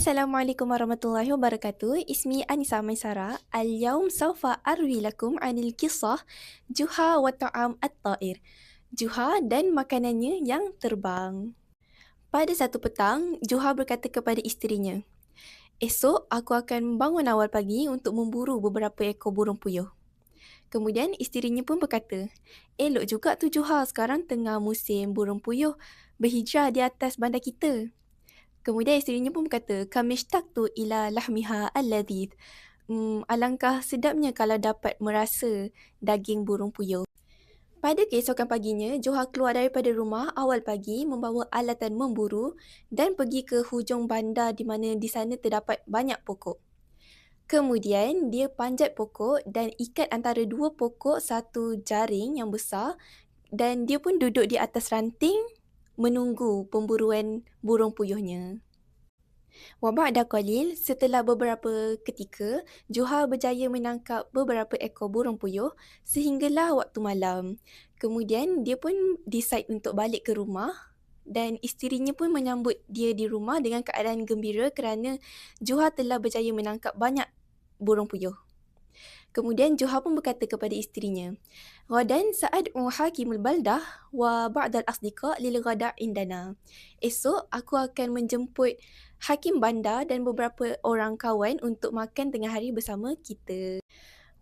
Assalamualaikum warahmatullahi wabarakatuh. Ismi Anisa Maisara. Al-yawm sawfa arwi lakum anil kisah Juha wa ta'am at-ta'ir. Juha dan makanannya yang terbang. Pada satu petang, Juha berkata kepada isterinya, "Esok aku akan bangun awal pagi untuk memburu beberapa ekor burung puyuh." Kemudian isterinya pun berkata, "Elok juga tu Juha, sekarang tengah musim burung puyuh berhijrah di atas bandar kita." Kemudian isterinya pun berkata, "Kamishtaqtu ila lahmiha alladhid." Alangkah sedapnya kalau dapat merasa daging burung puyuh. Pada keesokan paginya, Joha keluar daripada rumah awal pagi membawa alatan memburu dan pergi ke hujung bandar di mana di sana terdapat banyak pokok. Kemudian dia panjat pokok dan ikat antara dua pokok satu jaring yang besar dan dia pun duduk di atas ranting menunggu pemburuan burung puyuhnya. Wa ba'da qalil, setelah beberapa ketika, Joha berjaya menangkap beberapa ekor burung puyuh sehinggalah waktu malam. Kemudian dia pun decide untuk balik ke rumah dan isterinya pun menyambut dia di rumah dengan keadaan gembira kerana Joha telah berjaya menangkap banyak burung puyuh. Kemudian Joha pun berkata kepada isterinya, "Ghadan sa'ad'u hakimul baldah wa ba'dal asdiqa lil ghada' indana." Esok aku akan menjemput hakim bandar dan beberapa orang kawan untuk makan tengah hari bersama kita.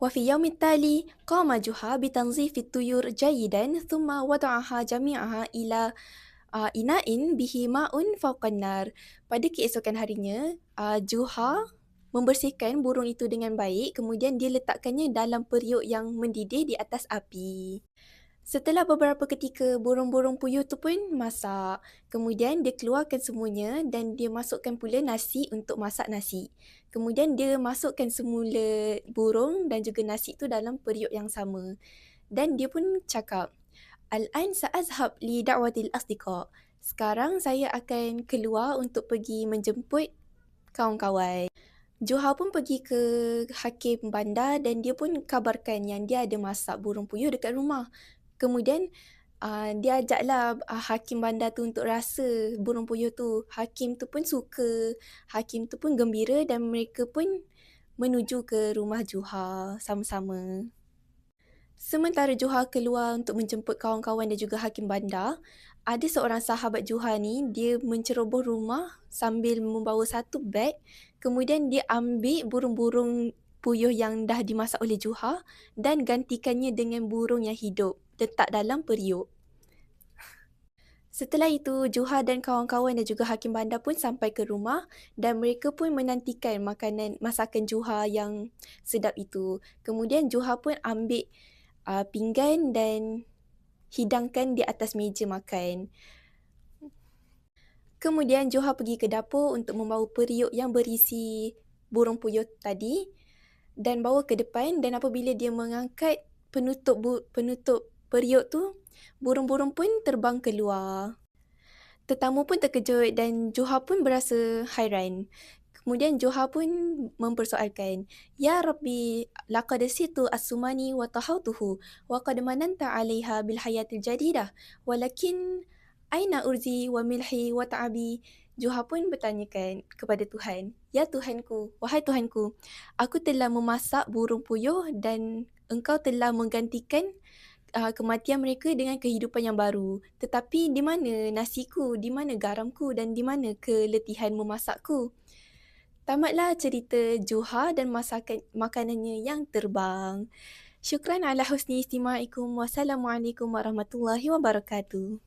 Wa fi yaumit tali qama Juha bi tanzifit tuyur jayidan thumma wada'aha jami'aha ila ina'in bihi ma'un fawqan nar. Pada keesokan harinya, Juha membersihkan burung itu dengan baik, kemudian dia letakkannya dalam periuk yang mendidih di atas api. Setelah beberapa ketika, burung-burung puyuh tu pun masak. Kemudian dia keluarkan semuanya dan dia masukkan pula nasi untuk masak nasi. Kemudian dia masukkan semula burung dan juga nasi tu dalam periuk yang sama. Dan dia pun cakap, "Al-an sa'azhab li da'watil asdiqa." Sekarang saya akan keluar untuk pergi menjemput kawan-kawan. Joha pun pergi ke hakim bandar dan dia pun kabarkan yang dia ada masak burung puyuh dekat rumah. Kemudian dia ajaklah hakim bandar tu untuk rasa burung puyuh tu. Hakim tu pun suka, hakim tu pun gembira dan mereka pun menuju ke rumah Joha sama-sama. Sementara Joha keluar untuk menjemput kawan-kawan dan juga hakim bandar, ada seorang sahabat Joha ni, dia menceroboh rumah sambil membawa satu beg. Kemudian dia ambil burung-burung puyuh yang dah dimasak oleh Joha dan gantikannya dengan burung yang hidup, letak dalam periuk. Setelah itu, Joha dan kawan-kawan dan juga hakim bandar pun sampai ke rumah dan mereka pun menantikan masakan Joha yang sedap itu. Kemudian Joha pun ambil pinggan dan hidangkan di atas meja makan. Kemudian Joha pergi ke dapur untuk membawa periuk yang berisi burung puyuh tadi dan bawa ke depan, dan apabila dia mengangkat penutup periuk tu, burung-burung pun terbang keluar. Tetamu pun terkejut dan Joha pun berasa hairan. Kemudian Joha pun mempersoalkan, "Ya Rabbi, laqad situ as-sumani wa tahawtuhu wa qad mananta 'alaiha bil hayatil jadidah, walakin aina urzi wa milhi wa ta'abi." Joha pun bertanyakan kepada Tuhan, "Ya Tuhanku, wahai Tuhanku, aku telah memasak burung puyuh dan engkau telah menggantikan kematian mereka dengan kehidupan yang baru. Tetapi di mana nasiku, di mana garamku dan di mana keletihan memasakku?" Tamatlah cerita Joha dan makanannya yang terbang. Syukran ala husni istima'ikum. Wassalamualaikum warahmatullahi wabarakatuh.